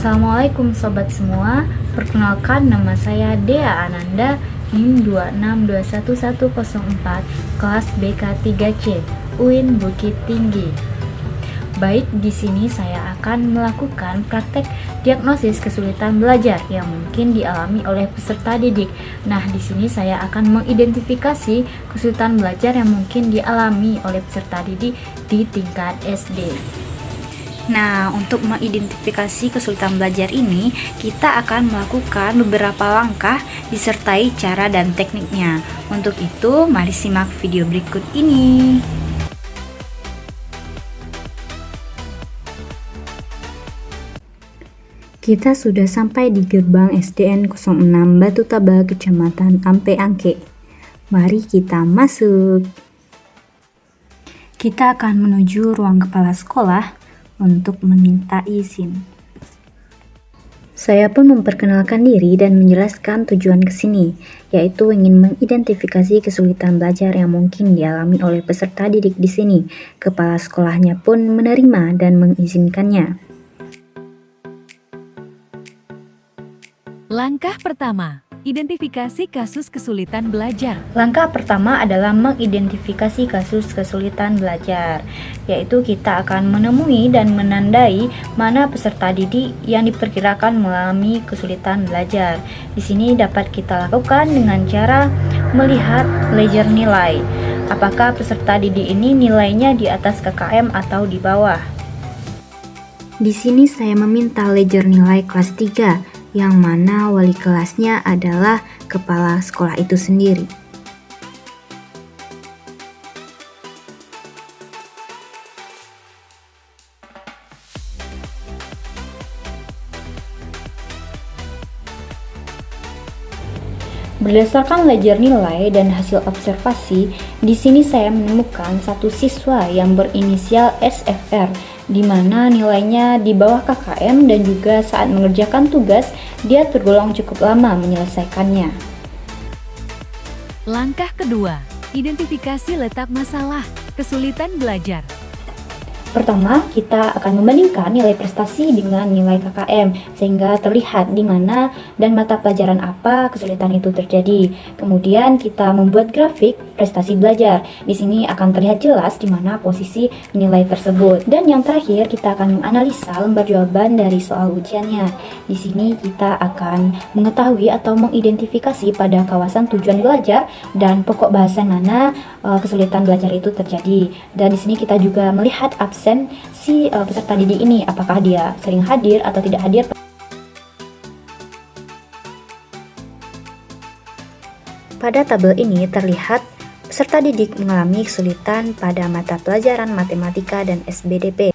Assalamualaikum sobat semua, perkenalkan nama saya Dea Ananda, NIM 2621104, kelas BK3C, UIN Bukit Tinggi. Baik, di sini saya akan melakukan praktek diagnosis kesulitan belajar yang mungkin dialami oleh peserta didik. Nah, di sini saya akan mengidentifikasi kesulitan belajar yang mungkin dialami oleh peserta didik di tingkat SD. Nah, untuk mengidentifikasi kesulitan belajar ini, kita akan melakukan beberapa langkah disertai cara dan tekniknya. Untuk itu, mari simak video berikut ini. Kita sudah sampai di gerbang SDN 06 Batu Taba, Kecamatan Ampe Angke. Mari kita masuk. Kita akan menuju ruang kepala sekolah untuk meminta izin. Saya pun memperkenalkan diri dan menjelaskan tujuan ke sini, yaitu ingin mengidentifikasi kesulitan belajar yang mungkin dialami oleh peserta didik di sini. Kepala sekolahnya pun menerima dan mengizinkannya. Langkah pertama, identifikasi kasus kesulitan belajar. Langkah pertama adalah mengidentifikasi kasus kesulitan belajar, yaitu kita akan menemui dan menandai mana peserta didik yang diperkirakan mengalami kesulitan belajar. Di sini dapat kita lakukan dengan cara melihat ledger nilai. Apakah peserta didik ini nilainya di atas KKM atau di bawah? Di sini saya meminta ledger nilai kelas 3, yang mana wali kelasnya adalah kepala sekolah itu sendiri. Berdasarkan ledger nilai dan hasil observasi, di sini saya menemukan satu siswa yang berinisial SFR, di mana nilainya di bawah KKM dan juga saat mengerjakan tugas dia tergolong cukup lama menyelesaikannya. Langkah kedua, identifikasi letak masalah, kesulitan belajar. Pertama, kita akan membandingkan nilai prestasi dengan nilai KKM sehingga terlihat di mana dan mata pelajaran apa kesulitan itu terjadi. Kemudian kita membuat grafik prestasi belajar. Di sini akan terlihat jelas di mana posisi nilai tersebut. Dan yang terakhir, kita akan menganalisa lembar jawaban dari soal ujiannya. Di sini kita akan mengetahui atau mengidentifikasi pada kawasan tujuan belajar dan pokok bahasan mana kesulitan belajar itu terjadi. Dan di sini kita juga melihat absen si peserta didik ini, apakah dia sering hadir atau tidak hadir. Pada tabel ini terlihat peserta didik mengalami kesulitan pada mata pelajaran matematika dan SBDP.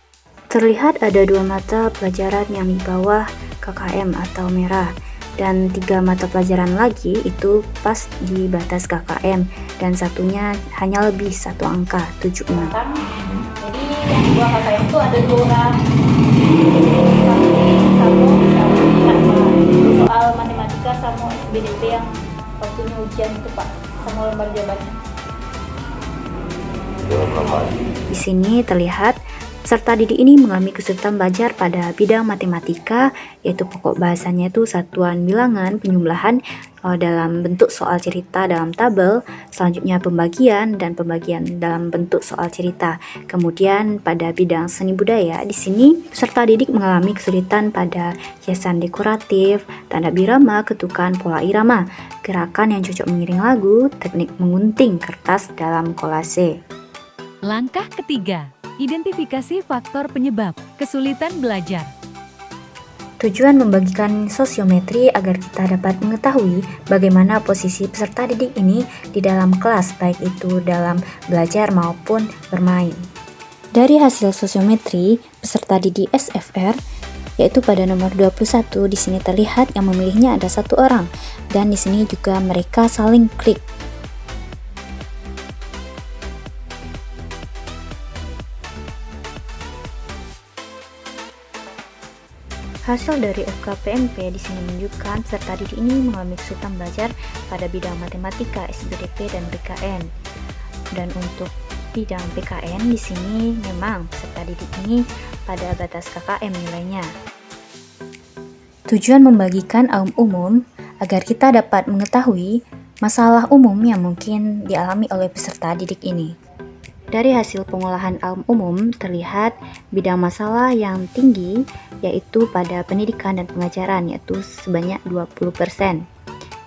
Terlihat ada 2 mata pelajaran yang di bawah KKM atau merah, dan 3 mata pelajaran lagi itu pas di batas KKM, dan satunya hanya lebih 1 angka, 76. Jadi yang di bawah KKM itu ada 2 orang, soal matematika sama SBDP yang waktunya ujian itu Pak, sama lembar jawabannya. Di sini terlihat peserta didik ini mengalami kesulitan belajar pada bidang matematika, yaitu pokok bahasanya itu satuan bilangan, penyembelahan dalam bentuk soal cerita dalam tabel, selanjutnya pembagian dan pembagian dalam bentuk soal cerita. Kemudian pada bidang seni budaya, di sini peserta didik mengalami kesulitan pada hiasan dekoratif, tanda birama, ketukan pola irama, gerakan yang cocok mengiring lagu, teknik mengunting kertas dalam kolase. Langkah ketiga, identifikasi faktor penyebab kesulitan belajar. Tujuan membagikan sosiometri agar kita dapat mengetahui bagaimana posisi peserta didik ini di dalam kelas, baik itu dalam belajar maupun bermain. Dari hasil sosiometri peserta didik SFR, yaitu pada nomor 21, di sini terlihat yang memilihnya ada 1 orang, dan di sini juga mereka saling klik. Hasil dari FKPNP di sini menunjukkan peserta didik ini mengalami kesulitan belajar pada bidang matematika, SBDP, dan PKN. Dan untuk bidang PKN di sini memang peserta didik ini pada batas KKM nilainya. Tujuan membagikan aum umum agar kita dapat mengetahui masalah umum yang mungkin dialami oleh peserta didik ini. Dari hasil pengolahan aum umum terlihat bidang masalah yang tinggi yaitu pada pendidikan dan pengajaran, yaitu sebanyak 20%.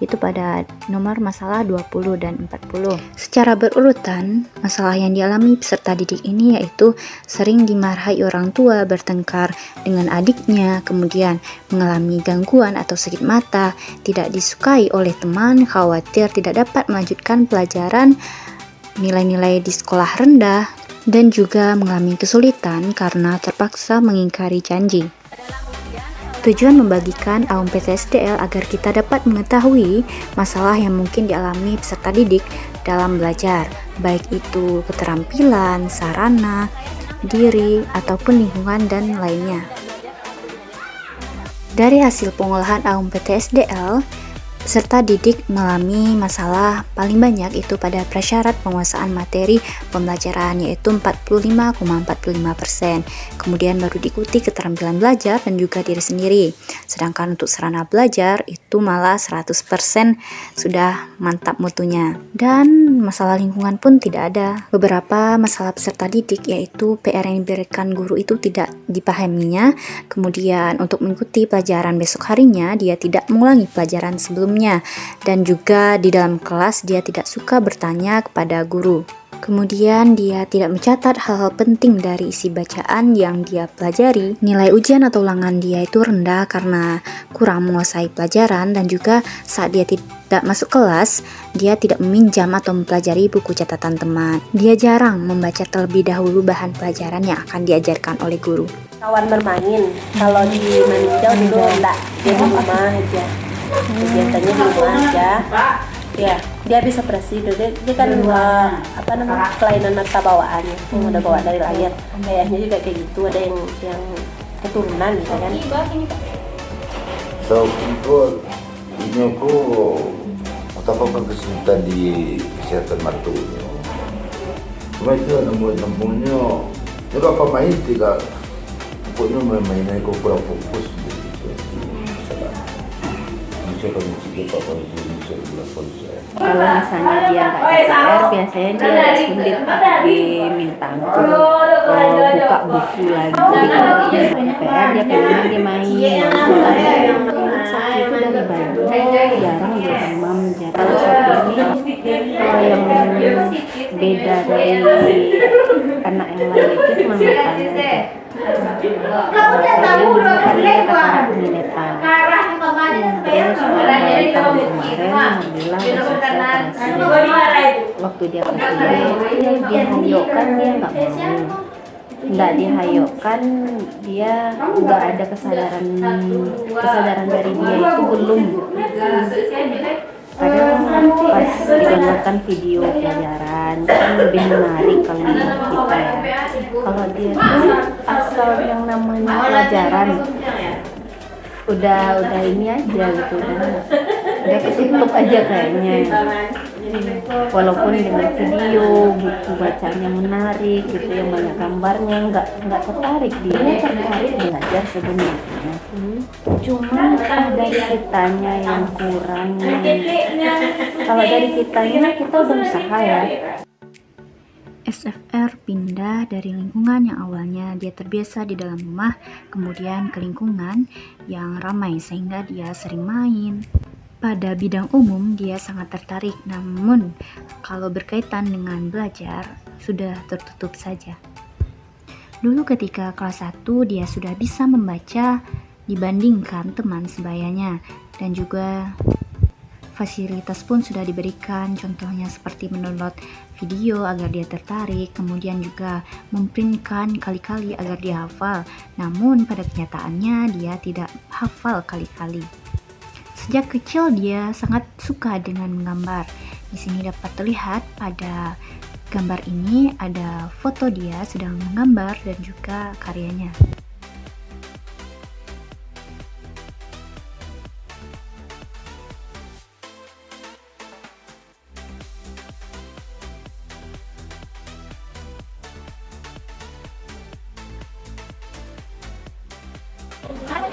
Itu pada nomor masalah 20 dan 40. Secara berurutan, masalah yang dialami peserta didik ini yaitu sering dimarahi orang tua, bertengkar dengan adiknya, kemudian mengalami gangguan atau sakit mata, tidak disukai oleh teman, khawatir tidak dapat melanjutkan pelajaran, nilai-nilai di sekolah rendah, dan juga mengalami kesulitan karena terpaksa mengingkari janji. Tujuan membagikan aum PTSDL agar kita dapat mengetahui masalah yang mungkin dialami peserta didik dalam belajar, baik itu keterampilan, sarana, diri, ataupun lingkungan dan lainnya. Dari hasil pengolahan aum PTSDL, peserta didik mengalami masalah paling banyak itu pada prasyarat penguasaan materi pembelajaran, yaitu 45,45%. Kemudian baru diikuti keterampilan belajar dan juga diri sendiri. Sedangkan untuk sarana belajar itu malah 100% sudah mantap mutunya. Dan masalah lingkungan pun tidak ada. Beberapa masalah peserta didik yaitu PR yang diberikan guru itu tidak dipahaminya. Kemudian untuk mengikuti pelajaran besok harinya dia tidak mengulangi pelajaran sebelumnya. Dan juga di dalam kelas dia tidak suka bertanya kepada guru. Kemudian dia tidak mencatat hal-hal penting dari isi bacaan yang dia pelajari. Nilai ujian atau ulangan dia itu rendah karena kurang menguasai pelajaran, dan juga saat dia tidak masuk kelas, dia tidak meminjam atau mempelajari buku catatan teman. Dia jarang membaca terlebih dahulu bahan pelajaran yang akan diajarkan oleh guru. Kawan bermain, kalau di Maninjau dulu enggak, dia di rumah aja. Biasanya di rumah aja. Ya, dia bisa bersih. Dia kan kelainan mata bawaannya, yang udah bawa dari lahir. Ayahnya juga kayak gitu, ada yang keturunan gitu kan. So, ini aku apa kesulitan di kesehatan matunya. Cuma itu nampungnya juga pemain tidak, pokoknya mainnya aku kurang fokus. Kalau misalnya dia nggak KPR, biasanya dia agak sulit diminta untuk buka buku lagi. Kalau dia KPR, dia pengen dia main. Itu dari Bandung, jarang dia demam. Kalau seperti ini, kalau yang beda dari anak yang lain itu cuma makannya. Kamu udah tahu loh, waktu dia kecil dia hayokkan, dia nggak mau, nggak dihayokkan, dia nggak ada kesadaran dari dia itu belum. Kadang pas ditonton video pelajaran kan lebih menarik kalau menurut kita ya. Kalau dia asal yang namanya pelajaran udah ini aja gitu, udah ketutup aja kayaknya. Walaupun dengan video buku bacanya menarik gitu, yang banyak gambarnya, nggak tertarik, dia tertarik belajar sebenarnya. Cuma dari kitanya yang kurang. Kalau dari kitanya kita udah usaha ya. SFR pindah dari lingkungan yang awalnya dia terbiasa di dalam rumah, kemudian ke lingkungan yang ramai sehingga dia sering main. Pada bidang umum dia sangat tertarik, namun kalau berkaitan dengan belajar sudah tertutup saja. Dulu ketika kelas 1 dia sudah bisa membaca dibandingkan teman sebayanya, dan juga fasilitas pun sudah diberikan, contohnya seperti mendownload video agar dia tertarik, kemudian juga memprintkan kali-kali agar dia hafal. Namun pada kenyataannya dia tidak hafal kali-kali. Sejak kecil dia sangat suka dengan menggambar. Di sini dapat terlihat pada gambar ini ada foto dia sedang menggambar dan juga karyanya.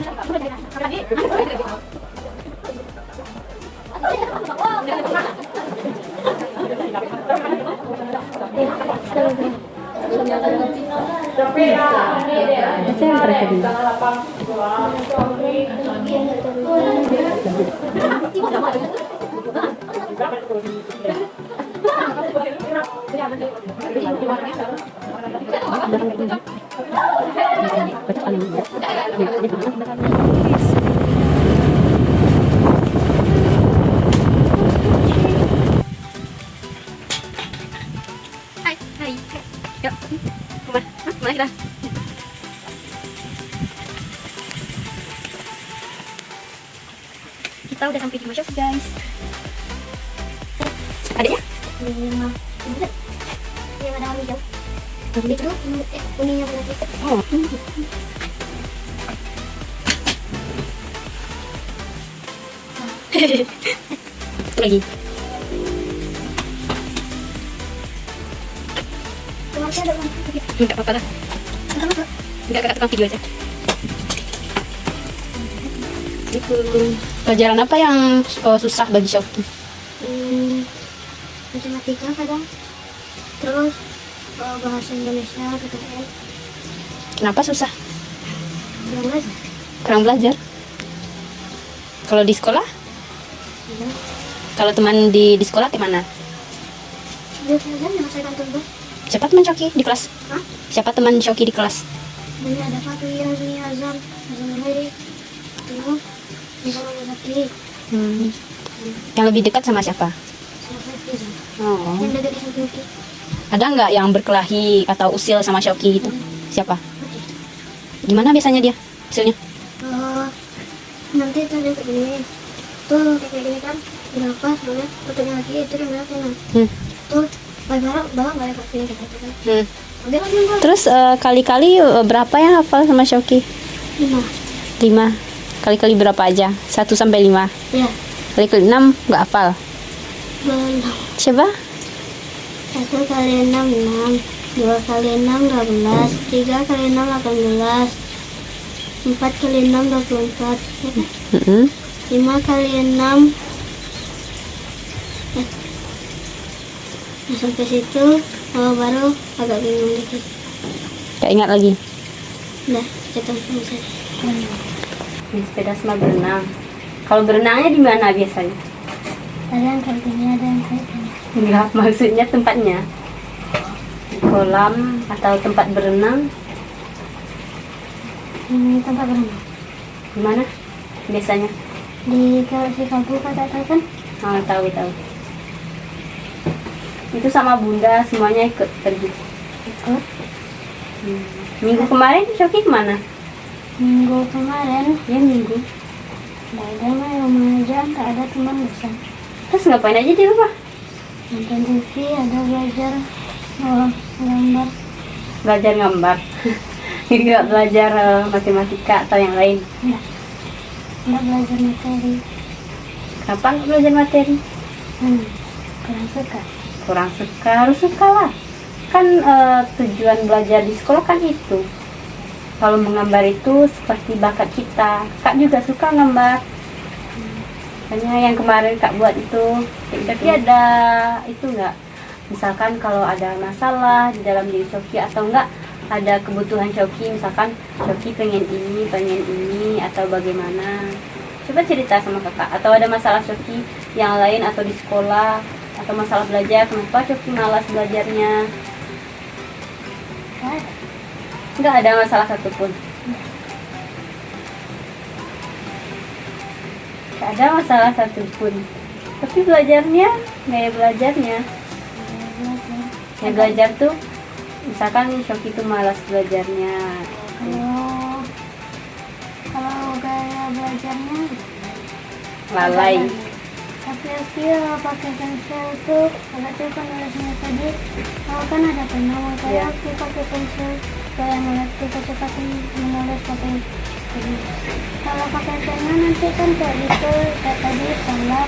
Itu yang mereka dulu. Hai, hai. Yuk. Kemana kita? Kita udah sampai di Masjid, guys. Adanya? Yang ada hijau. Itu kuningnya berarti. Oh. Lagi. Masih ada Enggak apa-apa lah. Enggak kakak tukang video aja. Itu pelajaran apa yang susah bagi Shoki? matematika kadang, terus bahasa Indonesia KTM. Kenapa susah? Belum belajar. Kurang belajar. Kalau di sekolah? Ya. Kalau teman di sekolah gimana? Dia belajar menyelesaikan tugas. Siapa teman Shoki di kelas? Hah? Siapa teman Shoki di kelas? Ini ada Fatwi, Razmi, Azam, Heri, Timo, Nikola Zakiri, Yang lebih dekat sama siapa? sama Faizal. Oh. Yang dekat di samping kiri. Ada nggak yang berkelahi atau usil sama Shoki itu? Siapa? Gimana biasanya dia usilnya? Nanti itu ada begini. Tuh kayak gini kan, berapa sebenarnya? Tutupnya lagi itu yang berapa kan? Tuh, bawah nggak ada pakai gitu kan? Nanti lagi yang Terus kali-kali berapa yang hafal sama Shoki? 5. 5. Kali-kali berapa aja? 1 sampai 5. Ya, Kali-kali 6 nggak hafal. belum. Siapa? 1 kali 6 6, 2 kali 6 12, 3 kali 6 18, 4 kali 6 24, ya kan? 5 kali 6. Nah, sampai situ baru agak bingung dikit. Gak ingat lagi. Udah, hitung selesai. Di sepeda sama berenang. Kalau berenangnya di mana biasanya? Ada yang kayak gini, ada yang kayak gini. Enggak, maksudnya tempatnya. Di kolam atau tempat berenang. Ini tempat berenang. Di mana biasanya? Di si Kabu kata tahu kan? Oh, tahu. Itu sama Bunda semuanya ikut pergi. Ikut. Minggu kemarin Shoki kemana? Minggu kemarin, Ya minggu. nggak ada mah rumah aja, nggak ada teman bosan. Terus ngapain aja di rumah? Nonton TV, ada belajar gambar. Belajar gambar. Enggak belajar matematika atau yang lain. Nggak belajar materi. Kenapa nggak belajar materi? Kurang suka. Kurang suka, harus suka lah. Kan tujuan belajar di sekolah kan itu. Kalau menggambar itu seperti bakat kita. Kak juga suka gambar. Makanya yang kemarin Kak buat itu. Tapi ada itu enggak? Misalkan kalau ada masalah di dalam diri Shoki atau enggak ada kebutuhan Shoki, misalkan Shoki pengen ini atau bagaimana. Coba cerita sama kakak. Atau ada masalah Shoki yang lain atau di sekolah atau masalah belajar, kenapa Shoki malas belajarnya? Enggak ada masalah satupun. Enggak ada masalah satupun. Tapi belajarnya, gaya belajarnya. Ya belajar tuh, misalkan Shoki tuh malas belajarnya. Kalau gaya belajarnya Lalai. tapi aku pakai pensil tuh agak suka nulisnya tadi. Kalau kan ada pena, makanya aku pakai pensil supaya melatih kecepatan menulis pakai ini. Kalau pakai pena nanti kan kayak gitu, kayak tadi salah.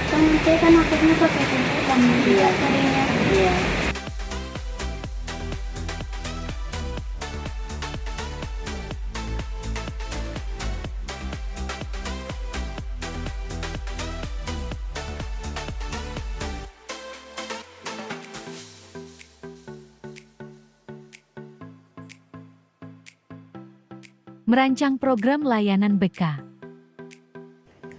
Kan nanti kan akhirnya pakai pensil kan jadinya. Iya. Merancang program layanan BK.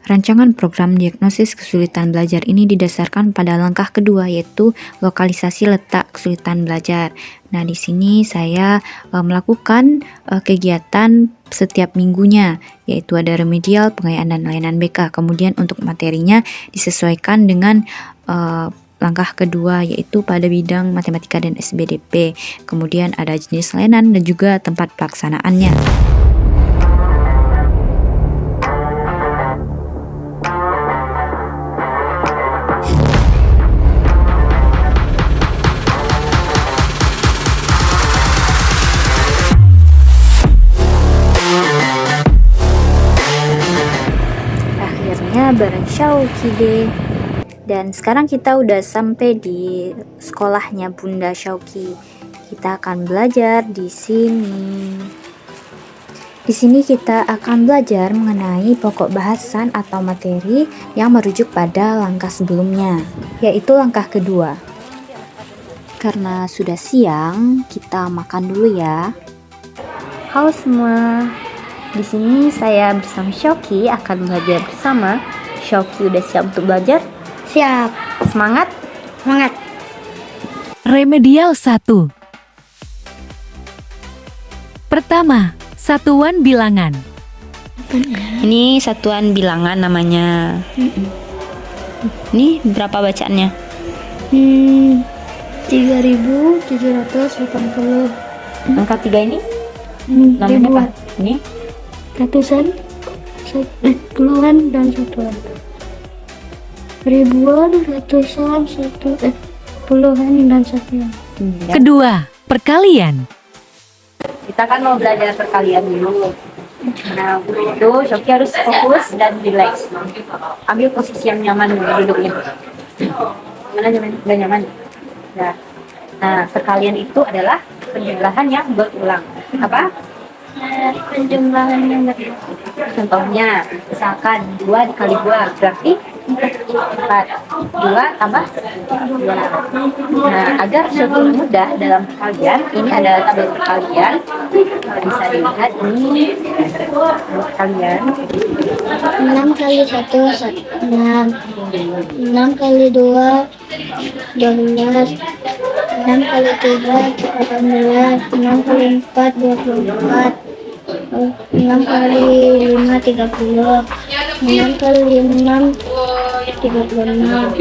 Rancangan program diagnosis kesulitan belajar ini didasarkan pada langkah kedua, yaitu lokalisasi letak kesulitan belajar. Nah, di sini saya melakukan kegiatan setiap minggunya, yaitu ada remedial, pengayaan, dan layanan BK. Kemudian untuk materinya disesuaikan dengan langkah kedua, yaitu pada bidang matematika dan SBDP. Kemudian ada jenis layanan dan juga tempat pelaksanaannya. Bareng Syauki deh. Dan sekarang kita udah sampai di sekolahnya Bunda Syauki. Kita akan belajar di sini. Di sini kita akan belajar mengenai pokok bahasan atau materi yang merujuk pada langkah sebelumnya, yaitu langkah kedua. Karena sudah siang, kita makan dulu ya. Halo semua. Di sini saya bersama Syauki akan belajar bersama. Syauki udah siap untuk belajar? Siap. Semangat? Semangat. Remedial 1. Pertama, satuan bilangan. Ini satuan bilangan namanya. Ini berapa bacaannya? 3.780. Angka 3 ini? Namanya Ribuan. apa? Ini? Ratusan, puluhan, dan satuan. Ribuan, ratusan, puluhan, dan satuan. Kedua, perkalian. Kita kan mau belajar perkalian dulu. Nah, untuk itu Syauki harus fokus dan relax. Ambil posisi yang nyaman duduknya. Mana nyaman? Gak nyaman. Nah, perkalian itu adalah penjumlahan yang berulang. Apa? Penjumlahan yang Contohnya, misalkan 2 dikali 2 berarti 4. 2 tambah 2. Nah, agar Syauki mudah dalam perkalian, ini ada tabel perkalian. Bisa dilihat ini perkalian. 6 kali 1, 6. 6 kali 2, 12. 6 kali 3, 18. 6 kali 4, 24. 6 kali 5, 30. 6 kali 6, 36.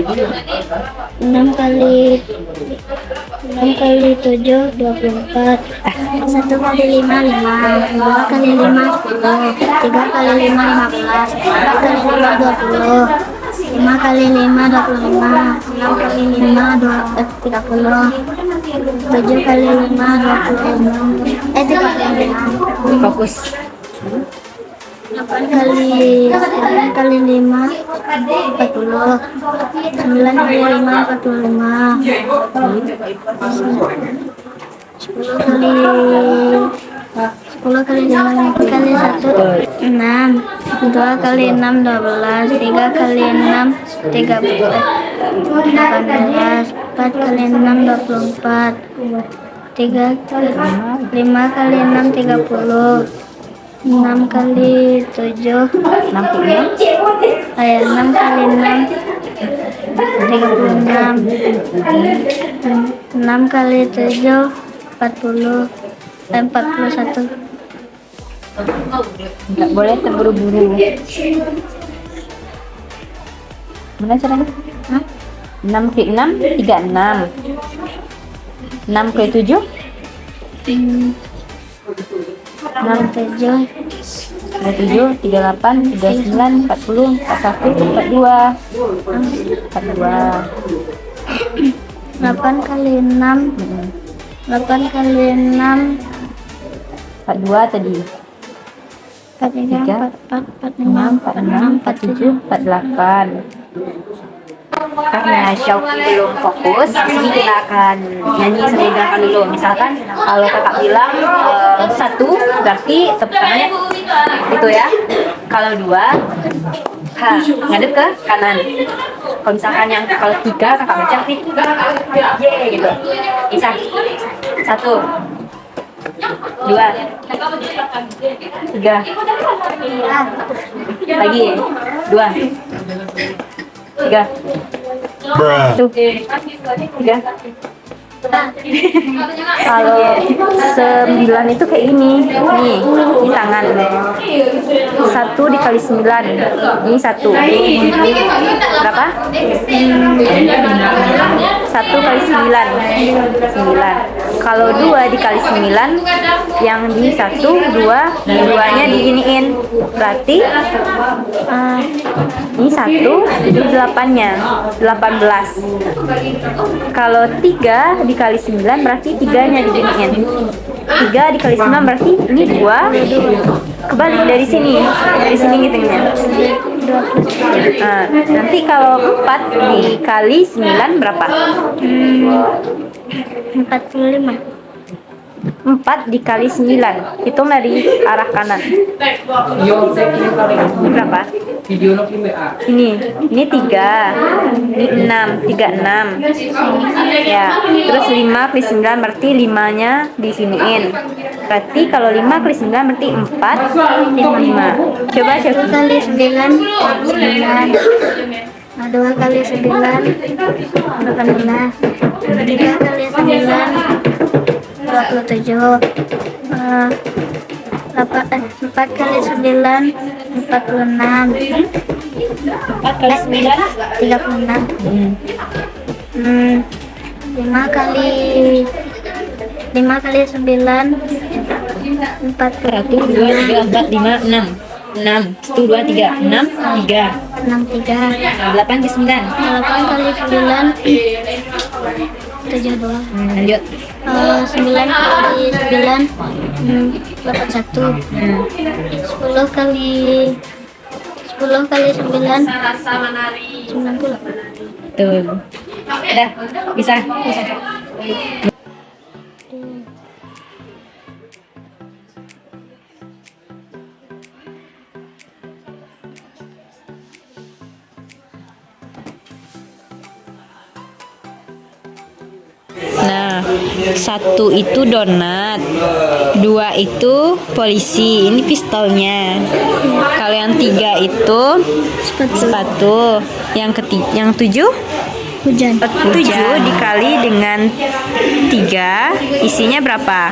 6 kali 7, 24. 1 kali 5, 5. 2 kali 5, 10. 3 kali 5, 15. 4 kali 5, 20. 5 kali 5, 25. 6 kali 5, 30. 7 kali 5, 26. 35. Fokus. 8 kali 5, 40. 9 kali 5, 45. 10 kali 5, 4 kali 1, 6. 2 kali 6, 12. 3 kali 6, 13. 18. 4 kali 6, 24. 5 kali 6, 30. 6 kali 7, 60. 6 kali 6, 36. 6 kali 7, 40. 41. Nggak boleh terburu-buru. Mana caranya? 6 kali 6, 36. 6 kali 7, 6, 7, 37, 38, 39, 40, 41, 42. 42. 8 kali 6, 8 kali 6, 42 tadi. 43, 6, 46, 47, 48. Karena Syauki belum fokus, jadi kita akan nyanyi sambil gerakan dulu. Misalkan kalau kakak bilang 1 berarti tepuk tangannya itu ya. Kalau 2, ngadep ke kanan. Kalau misalkan yang kalau 3 kakak baca sih, Y gitu. Bisa. 1, 2, 3, lagi 2, 3, tuh 3. Kalau 9 itu kayak ini, nih di tangan. 1 dikali 9, ini 1. Berapa? 1 kali 9, 9. Kalau 2 dikali 9, yang di 1, 2, 2-nya diginiin. Berarti ini 1, ini 8-nya, 18. Kalau 3 dikali 9 berarti 3-nya diginiin. 3 dikali 9 berarti ini 2. Kebalik dari sini ngitungnya. Nah, nanti kalau 4 dikali 9 berapa? 45. 4 dikali 9, hitung dari arah kanan. Ini berapa? Ini 3, ini 6, 36. Ya, terus 5 kali 9 berarti 5-nya disiniin. Berarti kalau 5 kali 9 berarti 4, 5. Coba 2 kali 9, 9. 2 kali 9, 18. 3 kali 9, 27. 4 kali 9, 46. 4 kali 9. 36. 5 kali 9, 4. Berarti 2, 3, 4, 5, 6. 6, 1, 2, 3, 6, 3. 6, 3. 8 ke 9. 8 kali 9, 72. Lanjut. 9 kali 9, 81. 10 kali 9, 90. Tuh. Udah, bisa. Nah, 1 itu donat, 2 itu polisi, ini pistolnya. Kalau yang 3 itu sepatu, yang 7 Hujan. 7 dikali dengan 3, isinya berapa?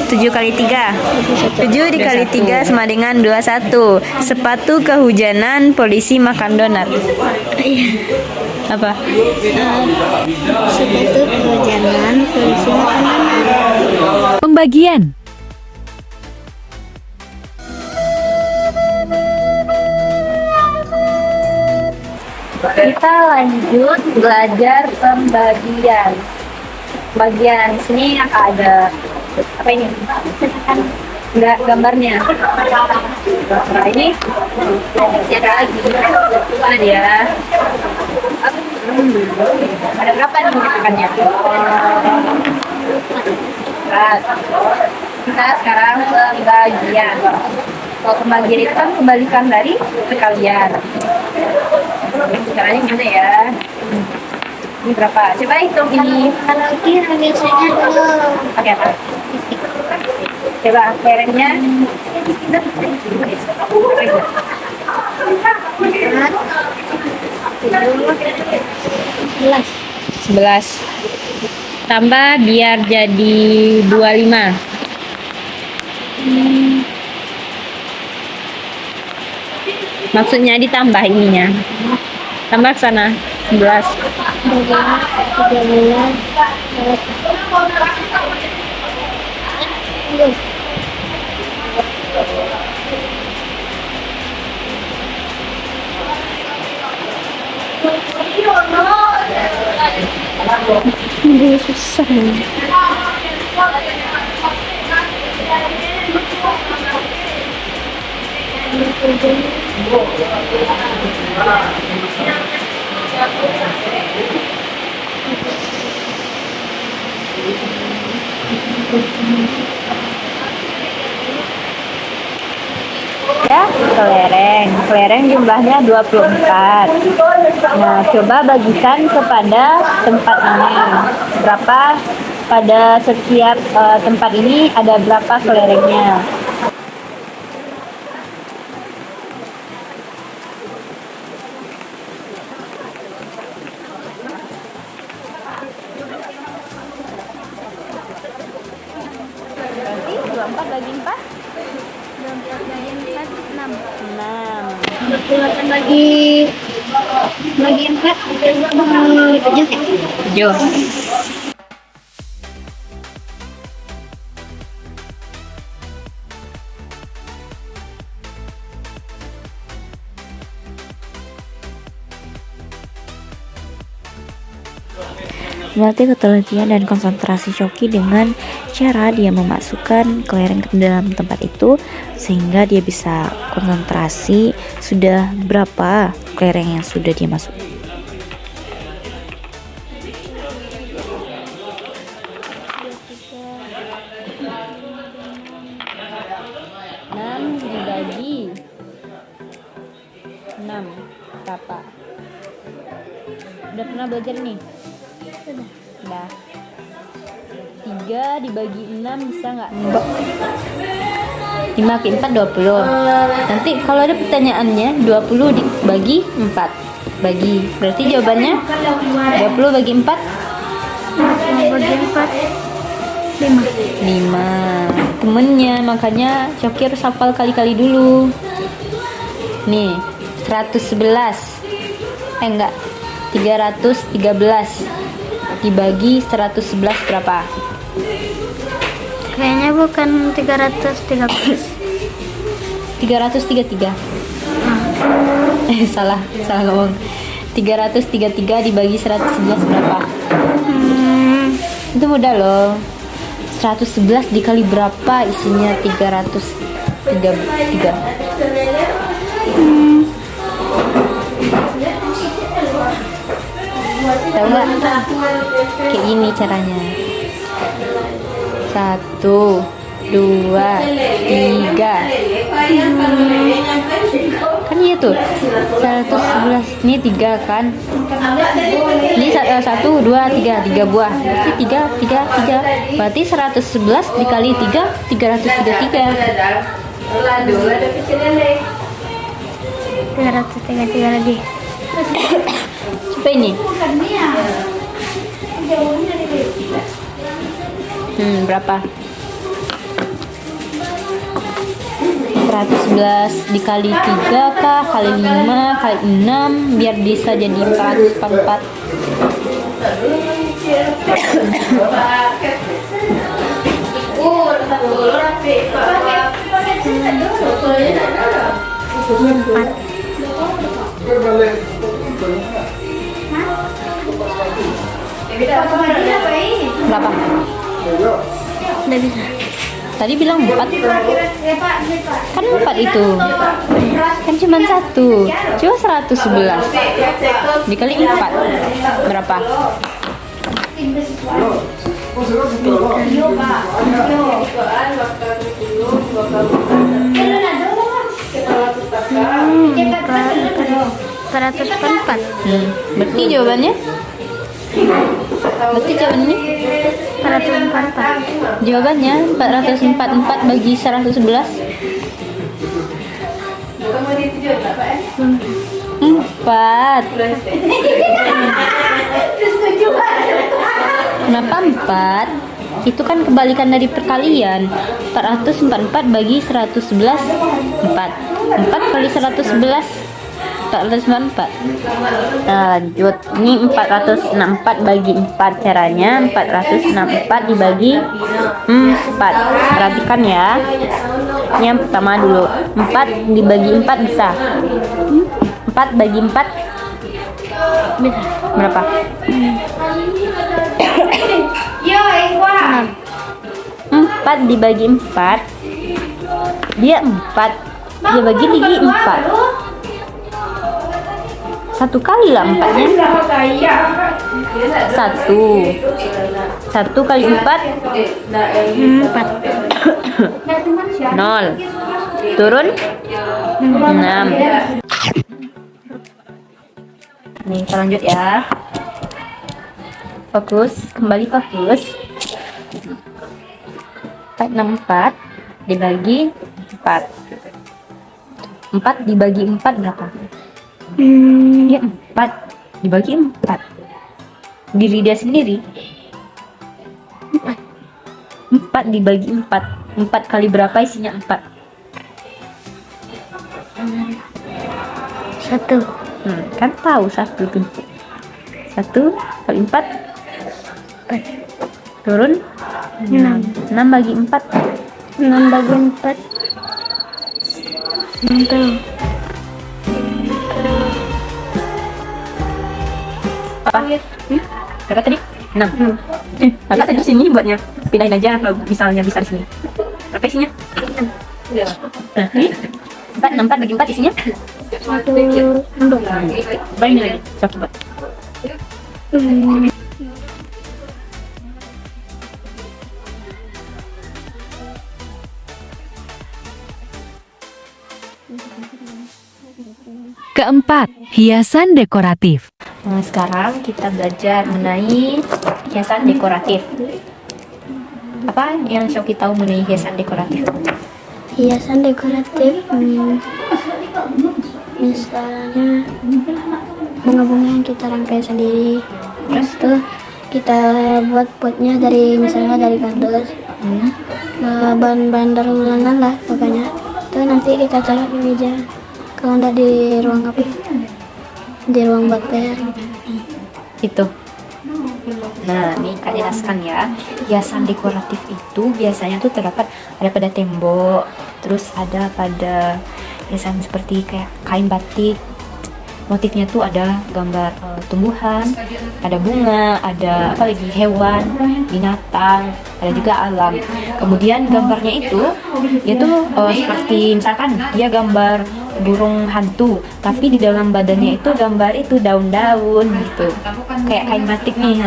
7 kali 3. 7 dikali 3 sama dengan 21. Sepatu kehujanan, polisi makan donat. Apa? Sepatu kehujanan, polisi makan. Pembagian. Kita lanjut belajar pembagian. Bagian sini ada apa ini? Enggak gambarnya. Nah, ini ada lagi. Mana dia? Ada berapa nih makannya? Nah, kita sekarang pembagian. Kalau pembagian itu kan kebalikan dari perkalian. Caranya gimana ya? Ini berapa? Coba hitung ini. Kalau kira biasanya dulu. Pakai apa? Coba kerennya. 11. Tambah biar jadi 25. Maksudnya ditambah ininya. Tambah ke sana. 11. 13. Ini susah. Ya, kelereng jumlahnya 24. Nah, coba bagikan kepada tempat ini. Berapa pada setiap tempat ini ada berapa kelerengnya. Berarti 24 bagi 4? 24 bagi 4, 6. 6. Bagi 4 7. Melatih ketelitian dan konsentrasi Choki dengan cara dia memasukkan kelereng ke dalam tempat itu sehingga dia bisa konsentrasi sudah berapa kelereng yang sudah dia masuk. Dibagi 6 berapa? Udah pernah belajar nih? Udah. 3 dibagi 6 bisa nggak? 5 ke 4 20. Nanti kalau ada pertanyaannya 20 dibagi 4 bagi, berarti jawabannya 20 bagi 4 bagi 4, 5. Temennya, makanya Choki harus hafal kali-kali dulu. Nih 111 enggak 313 dibagi 111 berapa? Kayaknya bukan 313. 333. Salah ngomong. 333 dibagi 111 berapa? Itu mudah loh. 111 dikali berapa isinya 333? Tahu nggak? Kayak gini caranya. 1, 2, 3. Kan iya tuh 111 ini 3 kan, ini 1, 2, 3 buah, berarti 3, berarti 111 dikali 3 333. 333 lagi. Coba ini. Berapa? 111 dikali 3 kah, kali 5, kali 6, biar bisa jadi 404. Berapa? Udah bisa. Tadi bilang 4. Kan 4 itu. Kan cuma 1. Coba 111 dikali 4 berapa? 404. Berarti jawabannya? Berarti jawabannya? 444. Jawabannya 444 bagi 111. 4. Kenapa 4? Itu kan kebalikan dari perkalian. 444 bagi 111 4. 4 kali 111 494. Nah, lanjut. Ini 464 bagi 4 caranya. 464 dibagi 4. Perhatikan ya. Ini yang pertama dulu. 4 dibagi 4 bisa. 4 bagi 4 berapa? 4 dibagi 4 dia 4, dia bagi 4. 1 kali lah 4-nya. 1 kali 4 0. Turun 6. Nih kita lanjut ya. Fokus, kembali fokus. 464 dibagi 4. 4 dibagi 4 berapa? Ya 4 dibagi 4. Diri dia sendiri 4 dibagi 4. 4 kali berapa isinya 4? 1. Kan tahu 1 tuh. 1 kali 4 turun 6. 6 bagi 4 6 bagi 4. Tahu. apa? Kakak tadi 6. Kakak tadi sini buatnya pindahin aja kalau misalnya bisa di sini. Berapa isinya? Nah, ini 4 bagi 4 isinya 1. banyak lagi. Coba. Keempat, hiasan dekoratif. Nah, sekarang kita belajar mengenai hiasan dekoratif. Apa yang Shoki tahu mengenai hiasan dekoratif? Hiasan dekoratif, misalnya bunga-bunga yang kita rangkai sendiri. Terus tuh kita buat potnya dari misalnya dari kardus, bahan-bahan dari ulanan lah pokoknya. Tuh nanti kita taruh di meja. Kalau nggak di ruang apa? Di ruang bakter. Itu. Nah, ini Kak jelaskan ya. Hiasan dekoratif itu biasanya tuh terdapat ada pada tembok, terus ada pada hiasan seperti kayak kain batik. Motifnya tuh ada gambar tumbuhan, ada bunga, ada apa lagi hewan, binatang, ada juga alam. Kemudian gambarnya itu seperti misalkan dia gambar burung hantu, tapi di dalam badannya itu gambar itu daun-daun gitu, kayak kain batik nih.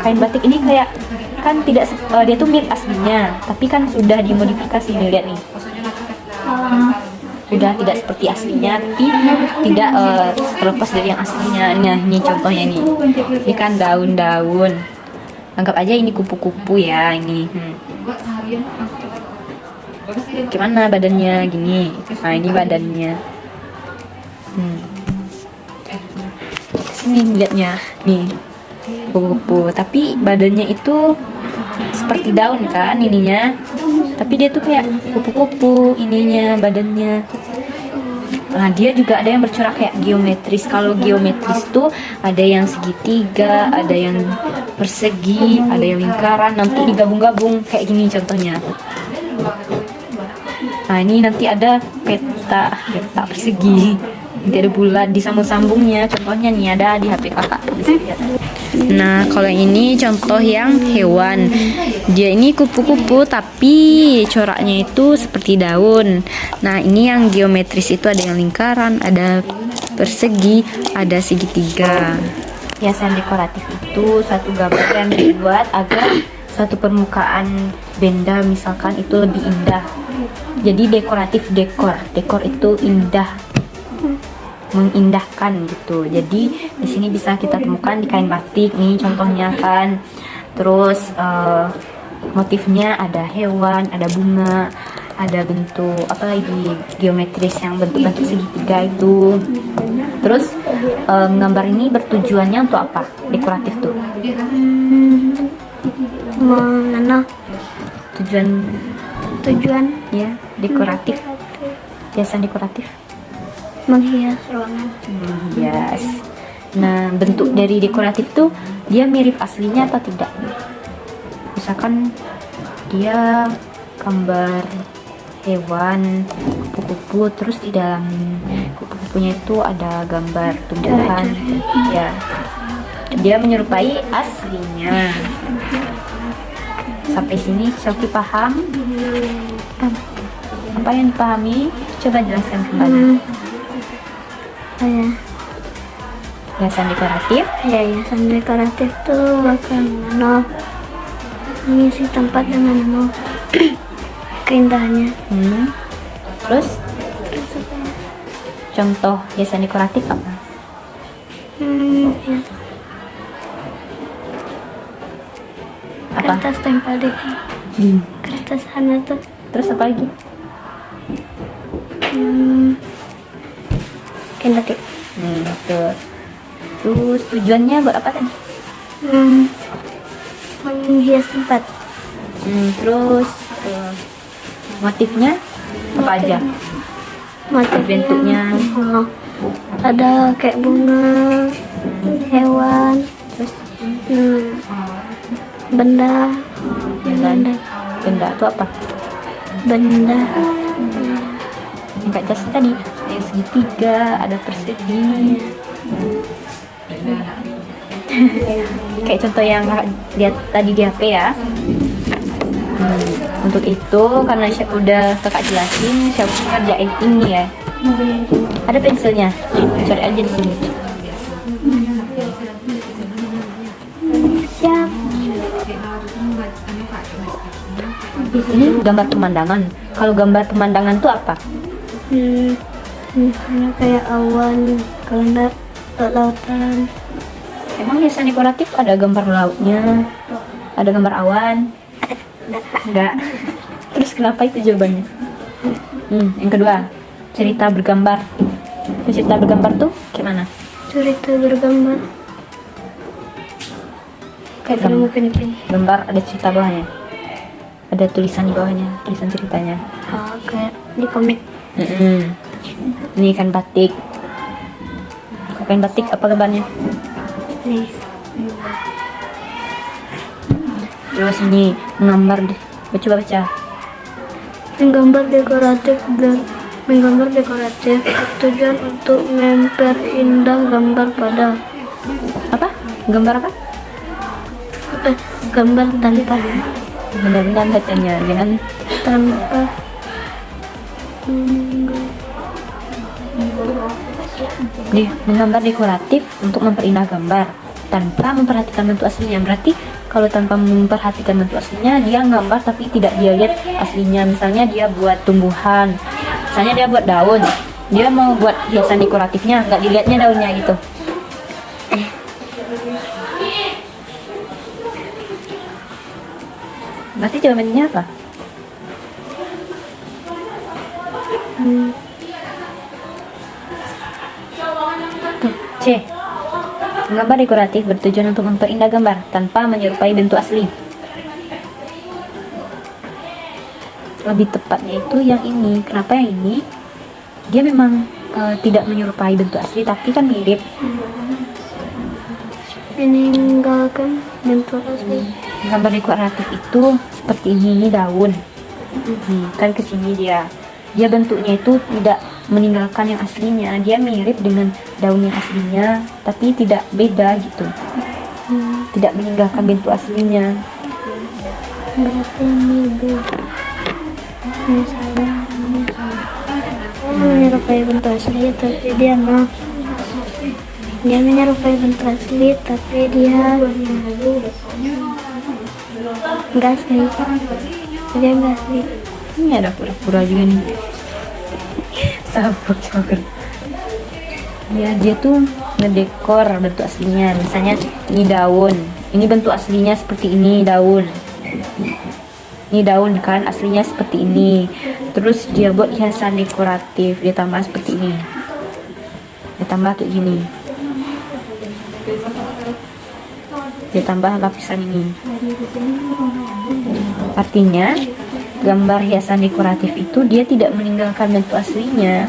Kain batik ini kayak kan tidak dia tuh mirip aslinya, tapi kan sudah dimodifikasi nih, lihat nih. Sudah tidak seperti aslinya, tapi tidak terlepas dari yang aslinya. Nah, ini contohnya nih. Ini kan daun-daun. Anggap aja ini kupu-kupu ya, ini. Gimana badannya gini? Nah, ini badannya. Sini lihatnya. Nih. Kupu-kupu, tapi badannya itu seperti daun kan ininya. Tapi dia tuh kayak kupu-kupu ininya, badannya. Nah, dia juga ada yang bercorak kayak geometris. Kalau geometris tuh ada yang segitiga, ada yang persegi, ada yang lingkaran, nanti digabung-gabung kayak gini contohnya. Nah, ini nanti ada peta persegi. Nanti ada bulat disambung-sambungnya. Contohnya nih ada di HP kakak. Bisa lihat. Nah, kalau ini contoh yang hewan. Dia ini kupu-kupu tapi coraknya itu seperti daun. Nah, ini yang geometris itu ada yang lingkaran, ada persegi, ada segitiga. Hiasan dekoratif itu satu gambar yang dibuat agar satu permukaan benda misalkan itu lebih indah. Jadi dekoratif dekor itu indah, mengindahkan gitu. Jadi di sini bisa kita temukan di kain batik nih contohnya kan. Terus motifnya ada hewan, ada bunga, ada bentuk apa lagi geometris yang bentuk-bentuk segitiga itu. Terus gambar ini bertujuannya untuk apa? Dekoratif tuh. Tujuan ya dekoratif. Hiasan dekoratif. Menghias ruangan. Yes. Nah, bentuk dari dekoratif tuh dia mirip aslinya atau tidak? Misalkan dia gambar hewan, kupu-kupu, terus di dalam kupu-kupunya itu ada gambar tumbuhan. Ya, dia menyerupai aslinya. Sampai sini Shoki paham? Apa yang dipahami? Coba jelaskan kembali. Hiasan dekoratif? Ya, hiasan dekoratif tuh akan mengisi tempat dengan keindahannya. Terus contoh hiasan dekoratif apa? Ya. Apa? kertas tempel di kertas sana tuh. Terus apa lagi? Batik. Betul. Terus tujuannya buat apa tadi? Menghias tempat. Terus motifnya apa aja? Motifnya Bentuknya. ada kayak bunga, hewan, Terus benda, benda itu apa? benda. Yang kayak jas tadi, ada segitiga, ada persegi. Kayak contoh yang kakak lihat tadi di HP ya. Untuk itu karena udah kakak jelasin, siapa ngerjain ini ya. Ada pensilnya, cari aja di sini. Siap. Ini gambar pemandangan. Kalau gambar pemandangan itu apa? Misalnya kayak awan, kalau lautan. Emang hiasan dekoratif ada gambar lautnya, ada gambar awan? Enggak. Terus kenapa itu jawabannya? Yang kedua, cerita bergambar. Cerita bergambar tuh gimana? Cerita bergambar. Kayak film-film. Gambar ada cerita bawahnya, ada tulisan di bawahnya, tulisan ceritanya. Kayak di komik. Ini kan batik. Kain batik apa gambarnya? Nih. Terus ini menggambar deh. Coba baca. Menggambar dekoratif tujuan untuk memperindah gambar pada Apa? Gambar apa? gambar tanpa Benar-benar bacanya, jangan tanpa menggambar dekoratif untuk memperindah gambar tanpa memperhatikan bentuk aslinya. Berarti kalau tanpa memperhatikan bentuk aslinya, dia gambar tapi tidak dia lihat aslinya. Misalnya dia buat tumbuhan, misalnya dia buat daun, dia mau buat hiasan dekoratifnya, nggak dilihatnya daunnya gitu. Berarti jawabannya apa? C. Menggambar dekoratif bertujuan untuk memperindah gambar tanpa menyerupai bentuk asli. Lebih tepatnya itu yang ini. Kenapa yang ini? Dia memang tidak menyerupai bentuk asli, tapi kan mirip. meninggalkan bentuk asli. Gambar dekoratif itu seperti ini daun. Kan kesini dia bentuknya itu tidak meninggalkan yang aslinya, dia mirip dengan daun yang aslinya tapi tidak beda gitu, tidak meninggalkan bentuk aslinya. Berarti ini misalnya menyerupai bentuk asli tapi dia menyerupai bentuk asli tapi dia enggak asli, dia enggak asli. Ini ada pura-pura juga nih. Sabuk joker. Ya dia tuh ngedekor bentuk aslinya. Misalnya ini daun, ini bentuk aslinya seperti ini daun. Ini daun kan aslinya seperti ini. Terus dia buat hiasan dekoratif, dia tambah seperti ini. Dia tambah kayak gini. Dia tambah lapisan ini. Artinya gambar hiasan dekoratif itu dia tidak meninggalkan bentuk aslinya,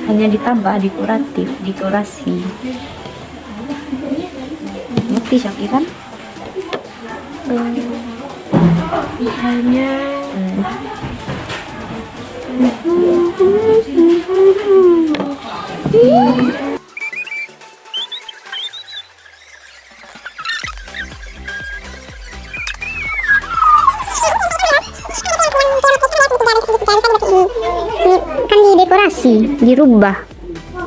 hanya ditambah dekoratif, dekorasi. Ngerti Syaki kan? Hanya kan didekorasi, dirubah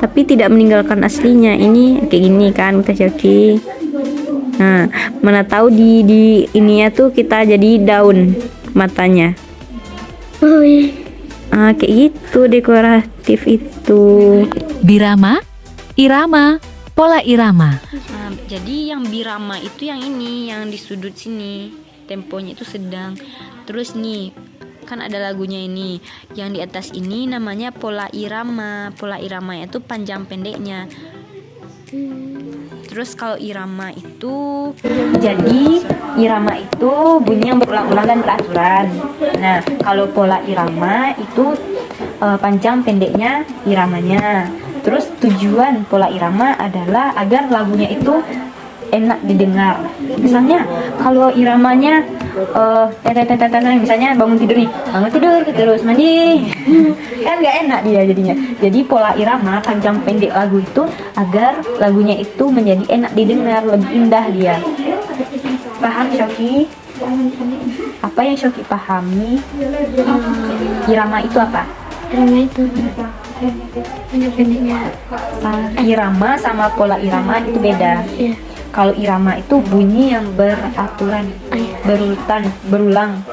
tapi tidak meninggalkan aslinya. Ini kayak gini kan kita Syaki. Nah, mana tahu di ininya tuh kita jadi daun matanya. oh iya. Kayak gitu dekoratif itu. Birama, irama, Pola irama. Nah, jadi yang birama itu yang ini, yang di sudut sini, temponya itu sedang. Terus nih, kan ada lagunya ini, yang di atas ini namanya pola irama. Pola irama itu panjang pendeknya. Terus kalau irama itu, Jadi irama itu bunyi yang berulang-ulang dan beraturan. Nah, kalau pola irama itu panjang pendeknya iramanya. Terus tujuan pola irama adalah agar lagunya itu enak didengar. Misalnya kalau iramanya misalnya bangun tidur nih, bangun tidur terus mandi, kan nggak enak dia jadinya. Jadi pola irama panjang pendek lagu itu agar lagunya itu menjadi enak didengar, lebih indah dia. Paham Shoki? Apa yang Shoki pahami? Irama itu apa? Irama itu pendeknya. Irama sama pola irama itu beda. Iya. Kalau irama itu bunyi yang beraturan, berurutan, berulang.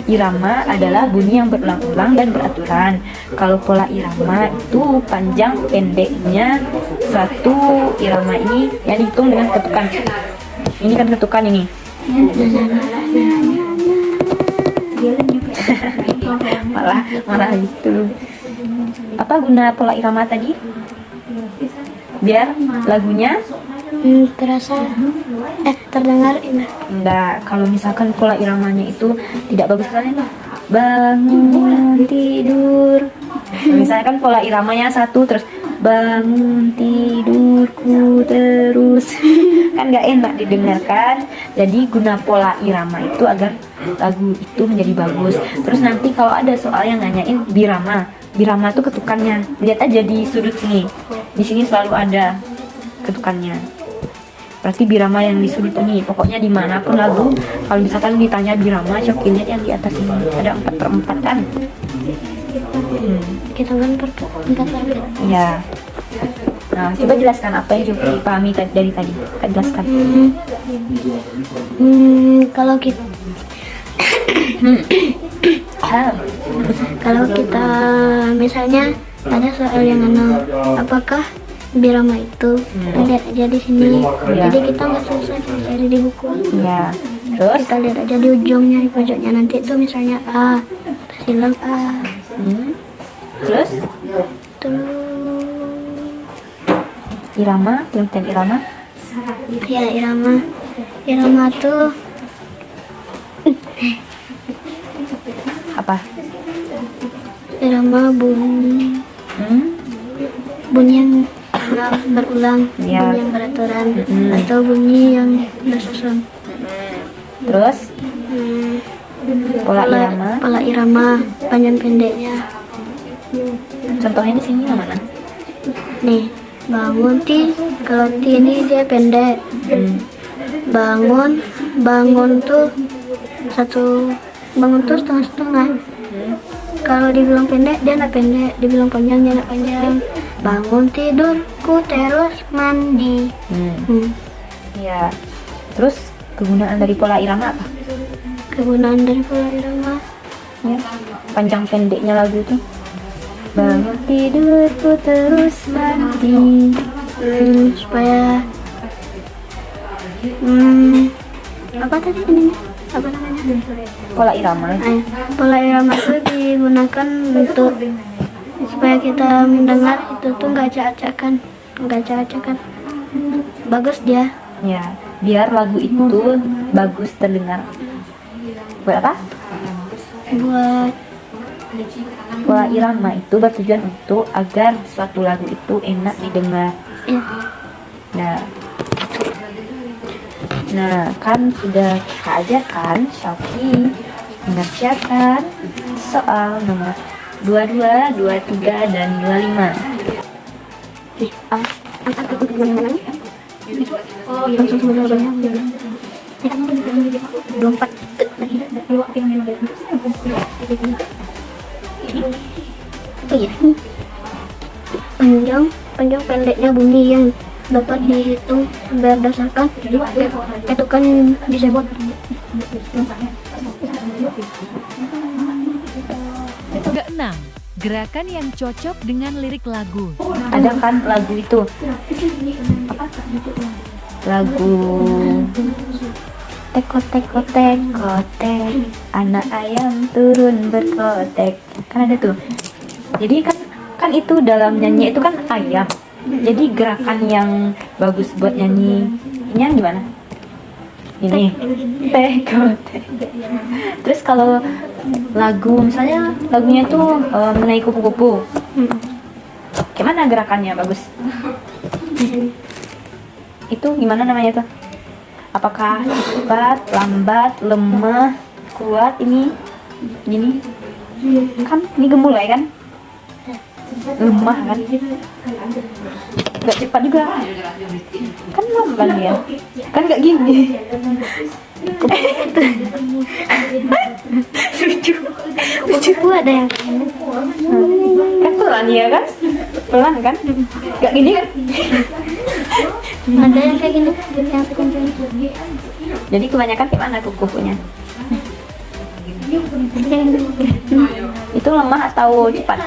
Irama adalah bunyi yang berulang-ulang dan beraturan. Kalau pola irama itu panjang pendeknya satu irama ini yang dihitung dengan ketukan. Ini kan ketukan ini. malah gitu. Apa guna pola irama tadi? Biar lagunya Terasa terdengar indah. enggak. Kalau misalkan pola iramanya itu tidak bagus, misalnya bangun tidur, misalnya kan pola iramanya satu terus bangun tidurku terus kan nggak enak didengarkan. Jadi guna pola irama itu agar lagu itu menjadi bagus. Terus nanti kalau ada soal yang nanyain birama, birama itu ketukannya, lihat aja di sudut sini, di sini selalu ada ketukannya. Berarti birama yang di sudut ini, pokoknya dimanapun lagu, kalau misalkan ditanya birama, Shoki lihat yang di atas ini ada 4/4 kan. Kita kan empat. Ya. Nah, coba jelaskan apa yang Shoki pahami dari tadi. Kak jelaskan. Kalau kita kalau kita misalnya ada soal yang apakah birama itu, lihat aja di sini. Jadi kita nggak susah cari di buku. Ya. Terus Kita lihat aja di ujungnya, di pojoknya nanti itu misalnya A, terus hilang A. terus Terus irama, pengertian irama. ya irama tuh Apa? irama bunyi yang berulang, Ya. bunyi yang beraturan, atau bunyi yang bersusun. Terus pola irama. Pola irama panjang pendeknya. Contohnya di sini yang mana? Nih, bangun ti, kalau ti ini dia pendek. Bangun tuh setengah-setengah. Kalau dibilang pendek dia nak pendek, dibilang panjang dia nak panjang. Bangun tidurku terus mandi. Ya. Terus kegunaan dari pola irama apa? Kegunaan dari pola irama Ya. Panjang pendeknya lagu itu. Bangun tidurku terus mandi. Supaya apa tadi ininya? Apa namanya? Pola irama. Pola irama itu digunakan untuk supaya kita mendengar itu tuh nggak acak-acakan, bagus dia. Ya, biar lagu itu bagus terdengar. Buat apa? Buat Pola irama itu bertujuan untuk agar suatu lagu itu enak didengar. ya, Nah, kan sudah kita ajarkan Shoki mengerjakan soal nomor 22, 23, dan 25. langsung sebenarnya 24. Oh iya. Panjang pendeknya bunyi yang dapat dihitung berdasarkan ketukan disebut. Keenam, Gerakan yang cocok dengan lirik lagu. Ada kan lagu itu, apa? Lagu teko teko teko tek, anak ayam turun berkotek, kan ada tuh. Jadi kan itu dalam nyanyi itu kan ayam. Jadi gerakan yang bagus buat nyanyi ini yang gimana? Ini teko tek. Terus kalau lagu misalnya lagunya tuh mengenai kupu-kupu, gimana gerakannya bagus? Itu gimana namanya tuh? Apakah cepat, lambat, lemah, kuat, ini gini? Kan ini gemulai kan? Lemah kan? Gak cepat juga. Kan lambat dia. Kan gak gini. Lucu ada yang kan pelan ya kan? Pelan kan? Gak gini kan? Ada yang kayak gini, yang sekunjung. Jadi kebanyakan gimana kuku-kukunya? Itu lemah atau cepat?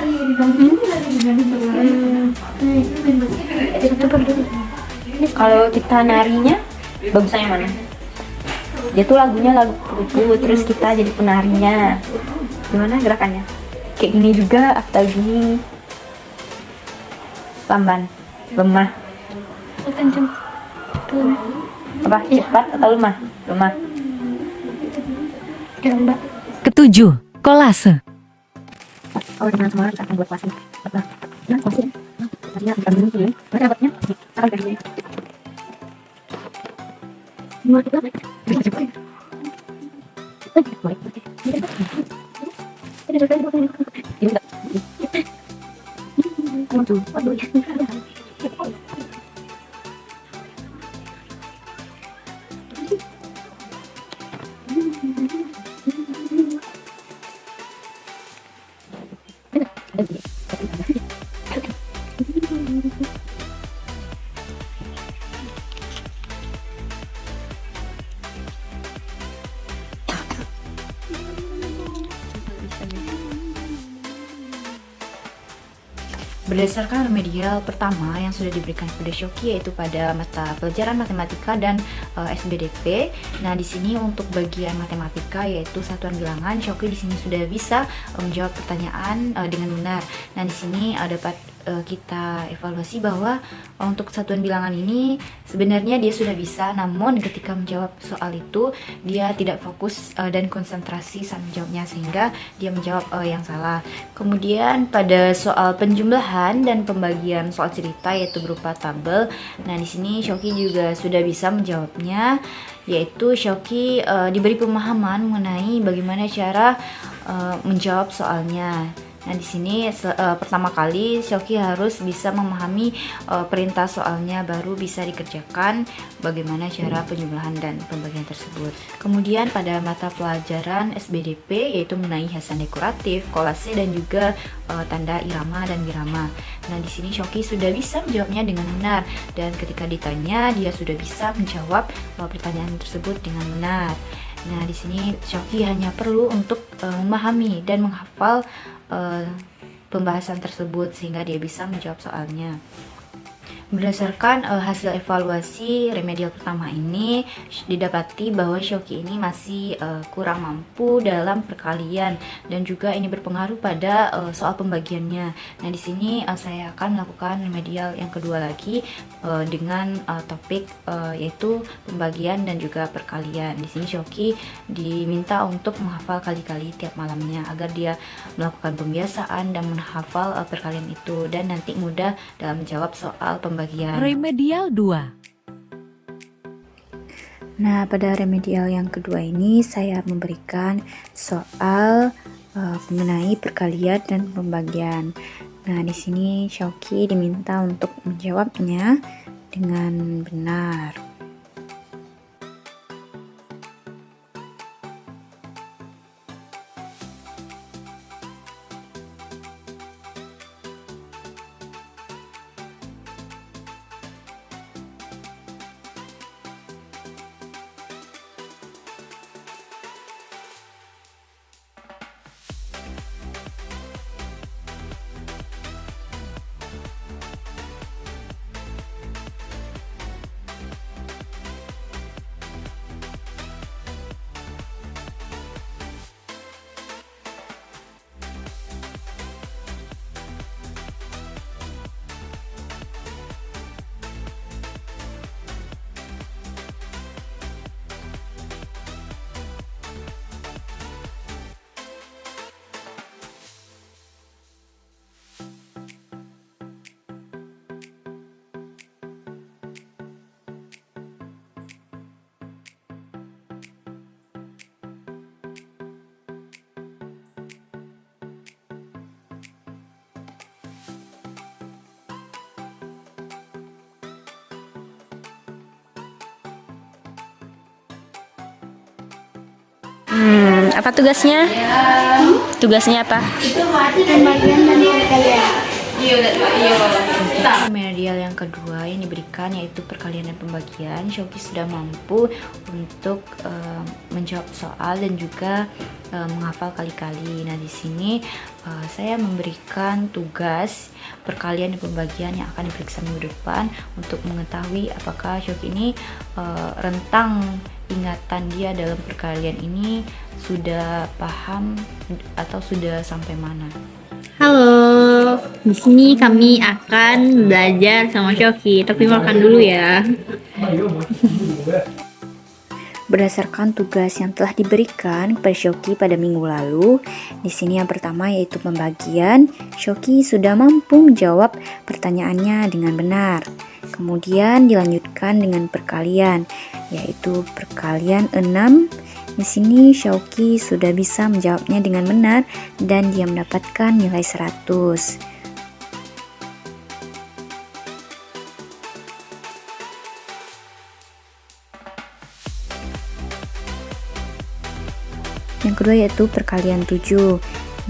Kalau kita narinya bagusnya yang mana? Dia tuh lagunya lagu kupu, terus kita jadi penarinya. Gimana gerakannya? Kayak gini juga atau gini? Lamban, lemah. Apa? Cepat atau lemah? Lemah. Ketujuh, kolase. Oh, dengan semua kita akan buat kolase. Nah, kolase. Tadinya bukan dulu ya. Mereka dapatnya akan kayak gini. Semua kita Berdasarkan remedial pertama yang sudah diberikan kepada Shoki yaitu pada mata pelajaran matematika dan SBDP. Nah, di sini untuk bagian matematika yaitu satuan bilangan, Shoki di sini sudah bisa menjawab pertanyaan dengan benar. Nah, di sini dapat kita evaluasi bahwa untuk satuan bilangan ini sebenarnya dia sudah bisa, namun ketika menjawab soal itu dia tidak fokus dan konsentrasi saat menjawabnya sehingga dia menjawab yang salah. Kemudian pada soal penjumlahan dan pembagian soal cerita yaitu berupa tabel, nah di sini Shoki juga sudah bisa menjawabnya, yaitu Shoki diberi pemahaman mengenai bagaimana cara menjawab soalnya. Nah, di sini pertama kali Shoki harus bisa memahami perintah soalnya, baru bisa dikerjakan bagaimana cara penjumlahan dan pembagian tersebut. Kemudian pada mata pelajaran SBDP yaitu mengenai hiasan dekoratif, kolase dan juga tanda irama dan birama. Nah, di sini Shoki sudah bisa menjawabnya dengan benar, dan ketika ditanya dia sudah bisa menjawab pertanyaan tersebut dengan benar. Nah, di sini Shoki hanya perlu untuk memahami dan menghafal pembahasan tersebut sehingga dia bisa menjawab soalnya. Berdasarkan hasil evaluasi remedial pertama ini didapati bahwa Shoki ini masih kurang mampu dalam perkalian dan juga ini berpengaruh pada soal pembagiannya. Nah, di sini saya akan melakukan remedial yang kedua lagi dengan topik yaitu pembagian dan juga perkalian. Di sini Shoki diminta untuk menghafal kali-kali tiap malamnya agar dia melakukan pembiasaan dan menghafal perkalian itu dan nanti mudah dalam menjawab soal pembagian. Remedial 2. Nah, pada remedial yang kedua ini saya memberikan soal mengenai perkalian dan pembagian. Nah, di sini Shoki diminta untuk menjawabnya dengan benar. Apa tugasnya? Tugasnya apa? Remedial yang kedua yang diberikan yaitu perkalian dan pembagian. Shoki sudah mampu untuk menjawab soal dan juga menghafal kali-kali. Nah, di sini saya memberikan tugas perkalian dan pembagian yang akan diperiksa minggu depan untuk mengetahui apakah Shoki ini rentang ingatan dia dalam perkalian ini sudah paham atau sudah sampai mana. Halo, di sini kami akan belajar sama Shoki, tapi makan dulu ya. Berdasarkan tugas yang telah diberikan kepada Shoki pada minggu lalu, di sini yang pertama yaitu pembagian. Shoki sudah mampu menjawab pertanyaannya dengan benar. Kemudian dilanjutkan dengan perkalian, yaitu perkalian 6. Di sini Shoki sudah bisa menjawabnya dengan benar dan dia mendapatkan nilai 100. Yang kedua yaitu perkalian 7.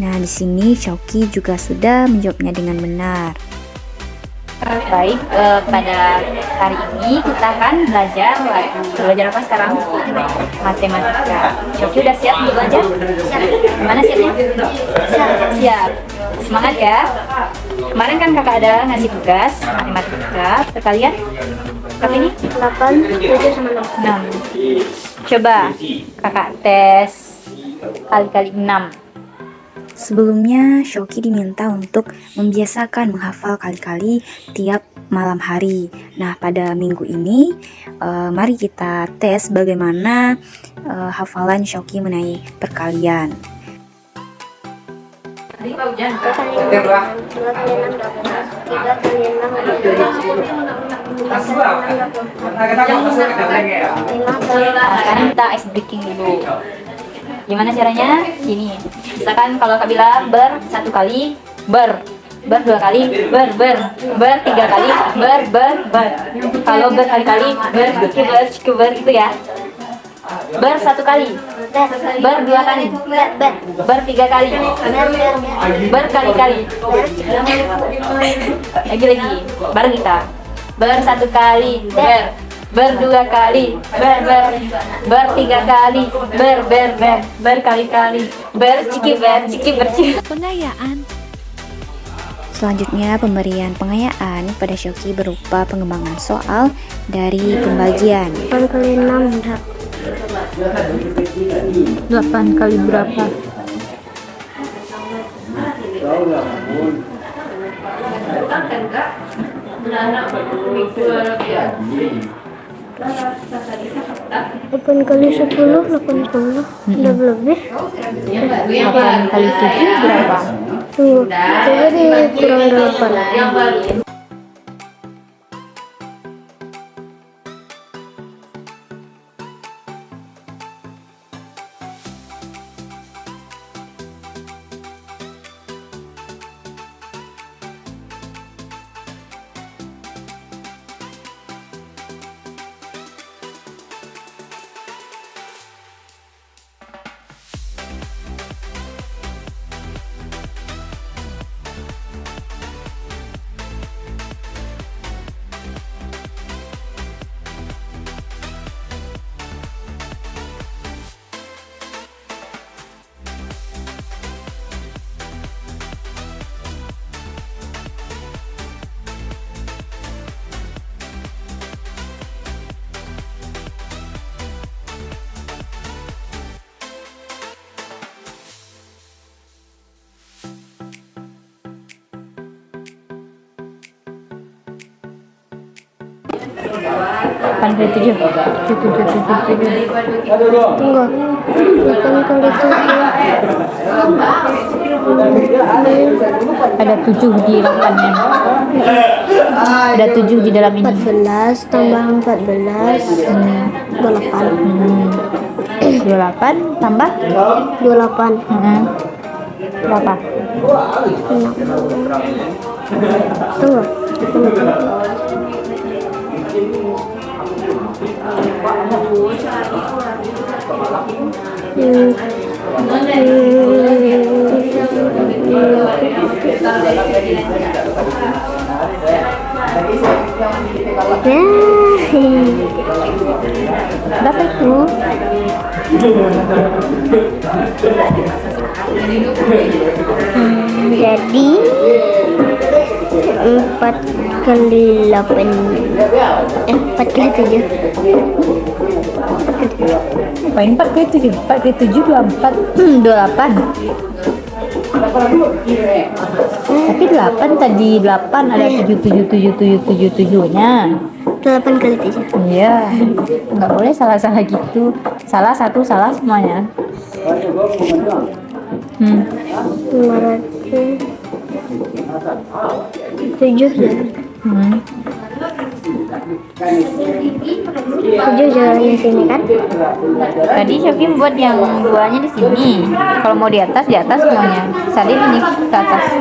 Nah, di sini Shoki juga sudah menjawabnya dengan benar. Baik, pada hari ini kita akan belajar apa sekarang? Matematika. Shoki udah siap untuk belajar? Siap. Gimana siapnya? Siap. Semangat ya. Kemarin kan kakak ada ngasih tugas matematika perkalian berapa ini? 8, 7 sama 6. Coba kakak tes kali-kali 6. Sebelumnya, Shoki diminta untuk membiasakan menghafal kali-kali tiap malam hari. Nah, pada minggu ini, mari kita tes bagaimana hafalan Shoki mengenai perkalian. Sekarang kita ice breaking dulu. Gimana caranya? Gini. Misalkan kalau Kak bilang ber 1 kali, ber 2 kali, ber 3 kali, ber. Kalau berkali-kali, ber itu ya. Ber 1 kali, ber 2 kali, ber 3 kali, berkali-kali. Lagi, bareng kita. Ber 1 kali, ber 2 kali, ber 3 kali, berkali-kali, ciki ber. Pengayaan. Selanjutnya, pemberian pengayaan pada Shoki berupa pengembangan soal dari pembagian. 8 kali 6 berapa? 8 kali berapa? Delapan kali 10, 80. Lebih. 8 kali 7 berapa? Tuh, coba dikurang 8. Delapan kali 7. Tunggu. 8 kali 7. Ada 7 di 8-nya. Ada 7 di dalam ini. 14 tambah 14 28. 28 tambah 28. berapa? 6. Tunggu. Berapa itu? Jadi 4 kali 8 4 kali 7 Apain 4 kali 7? 4 kali 7 24 28. Tapi 8 tadi 8 ada 7 nya. 8 kali 7 Iya, nggak boleh salah-salah gitu. Salah satu, salah semuanya. 7 jalan di sini kan? Tadi Shoki buat yang duanya di sini. Kalau mau di atas semuanya. Tadi ini ke atas.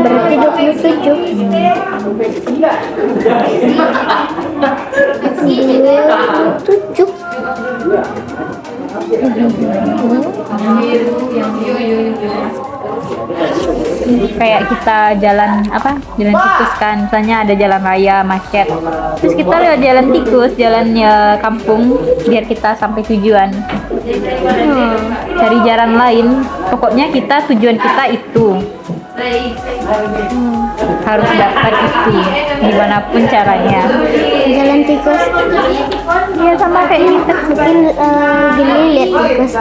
Berarti 27 Kayak kita jalan tikus kan, misalnya ada jalan raya macet, terus kita lewat jalan tikus, jalannya kampung, biar kita sampai tujuan. Cari jalan lain, pokoknya tujuan kita itu harus dapat itu gimana pun caranya. jalan tikus Ya sama kayak kita mungkin gini lihat tikus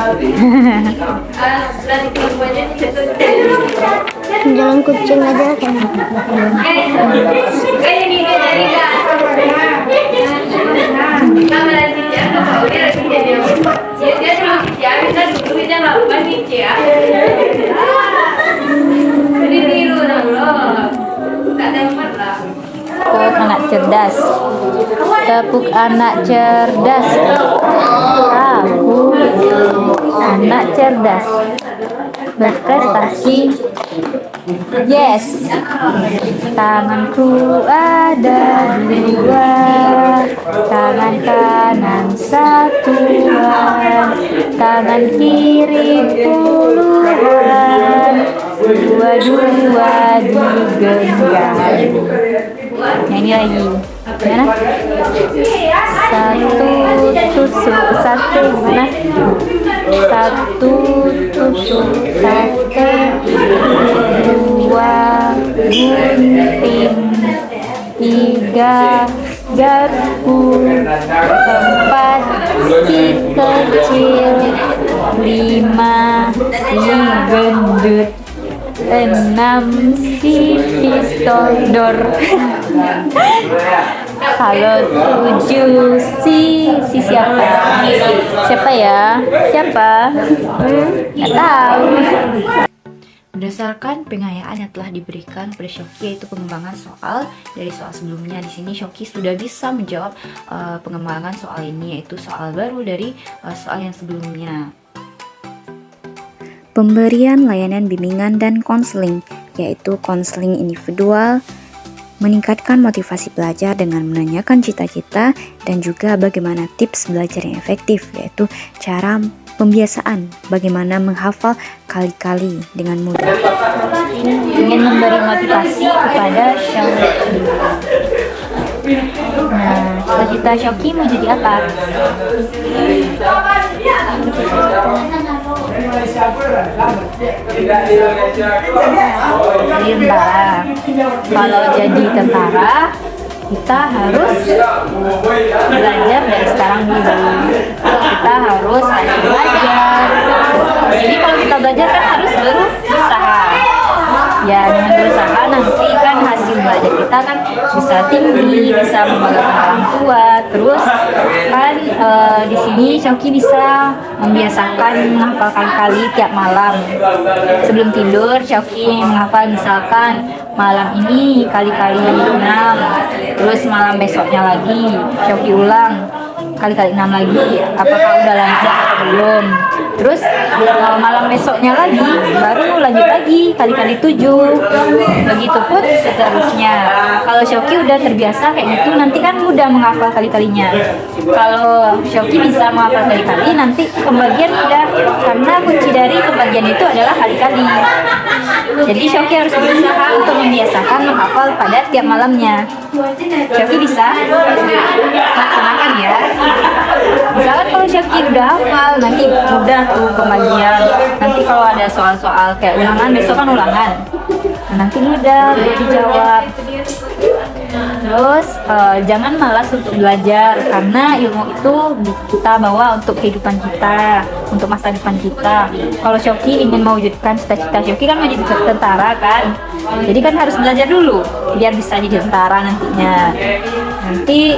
jalan kucing aja kan. Tepuk anak cerdas. Tepuk anak cerdas. Aku anak cerdas. Berprestasi. Yes. Tanganku ada 2, tangan kanan 1-an, tangan kiri puluhan, 2-2 digenggam. Nyanyi lagi. Gimana? 1 tusuk 1 gimana? 1 tusuk 1, 2 gunting, 3 garpu, 4 si kecil, 5 si gendut, 6 si pistol dor. Kalau 7 si siapa? Siapa ya? Siapa? Nggak tahu. Berdasarkan pengayaan yang telah diberikan pada Shoki, yaitu pengembangan soal dari soal sebelumnya, di sini Shoki sudah bisa menjawab pengembangan soal ini, yaitu soal baru dari soal yang sebelumnya. Pemberian layanan bimbingan dan konseling, yaitu konseling individual, meningkatkan motivasi belajar dengan menanyakan cita-cita, dan juga bagaimana tips belajar yang efektif, yaitu cara pembiasaan, bagaimana menghafal kali-kali dengan mudah. Ingin memberi motivasi kepada Shoki. Nah, cita-cita Shoki mau jadi apa? Tentara. Kalau jadi tentara, kita harus belajar dari sekarang dulu. Kita harus belajar. Jadi kalau kita belajar kan harus berusaha. Ya, dengan berusaha nanti kan hasil belajar kita kan bisa tinggi, bisa membanggakan orang tua. Terus kan di sini Shoki bisa membiasakan menghafal kali-kali tiap malam. Sebelum tidur Shoki menghafal misalkan malam ini kali-kali 6, terus malam besoknya lagi Shoki ulang kali-kali 6 lagi. Apakah udah lancar atau belum? Terus malam besoknya lagi baru lanjut lagi kali-kali 7. Begitupun seterusnya. Kalau Shoki udah terbiasa kayak gitu, nanti kan mudah menghafal kali-kalinya. Kalau Shoki bisa menghafal kali-kali, nanti pembagian mudah, karena kunci dari pembagian itu adalah kali-kali. Jadi Shoki harus berusaha untuk membiasakan menghafal pada tiap malamnya. Shoki bisa laksanakan ya. Misalkan kalau Shoki udah hafal, nanti mudah tuh pembagian. Nanti kalau ada soal-soal kayak ulangan, besok kan ulangan. Nah, nanti mudah buat dijawab. Terus jangan malas untuk belajar, karena ilmu itu kita bawa untuk kehidupan kita, untuk masa depan kita. Kalau Shoki ingin mewujudkan cita-cita Shoki kan menjadi tentara kan, jadi kan harus belajar dulu biar bisa jadi tentara nantinya. Nanti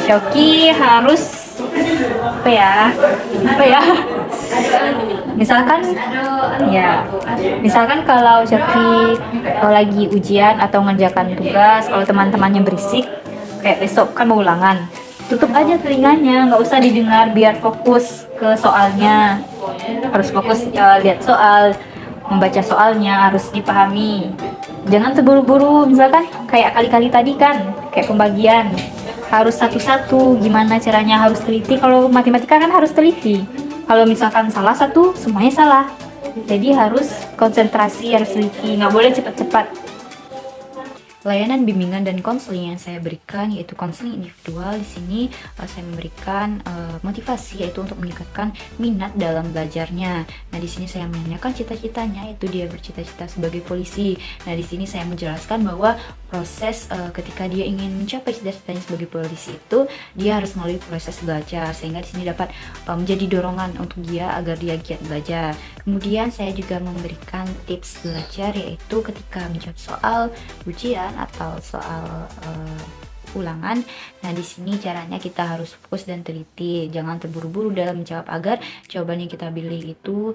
Shoki harus apa ya? Misalkan kalau Shoki lagi ujian atau ngerjakan tugas, kalau teman-temannya berisik kayak besok kan mau ulangan, tutup aja telinganya, nggak usah didengar, biar fokus ke soalnya. Harus fokus lihat soal, membaca soalnya harus dipahami. Jangan terburu-buru, misalkan kayak kali-kali tadi kan, kayak pembagian harus satu-satu, gimana caranya harus teliti. Kalau matematika kan harus teliti, kalau misalkan salah satu semuanya salah, jadi harus konsentrasi, harus teliti, nggak boleh cepat-cepat. Layanan bimbingan dan konseling yang saya berikan yaitu konseling individual. Di sini saya memberikan motivasi, yaitu untuk meningkatkan minat dalam belajarnya. Nah, di sini saya menanyakan cita-citanya, yaitu dia bercita-cita sebagai polisi. Nah, di sini saya menjelaskan bahwa proses ketika dia ingin mencapai cita-citanya sebagai polisi itu dia harus melalui proses belajar, sehingga di sini dapat menjadi dorongan untuk dia agar dia giat belajar. Kemudian saya juga memberikan tips belajar, yaitu ketika menjawab soal ujian atau soal ulangan. Nah, di sini caranya kita harus fokus dan teliti, jangan terburu-buru dalam menjawab agar jawaban yang kita pilih itu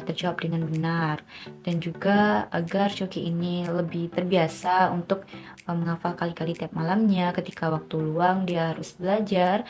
terjawab dengan benar, dan juga agar Shoki ini lebih terbiasa untuk menghafal kali-kali tiap malamnya. Ketika waktu luang dia harus belajar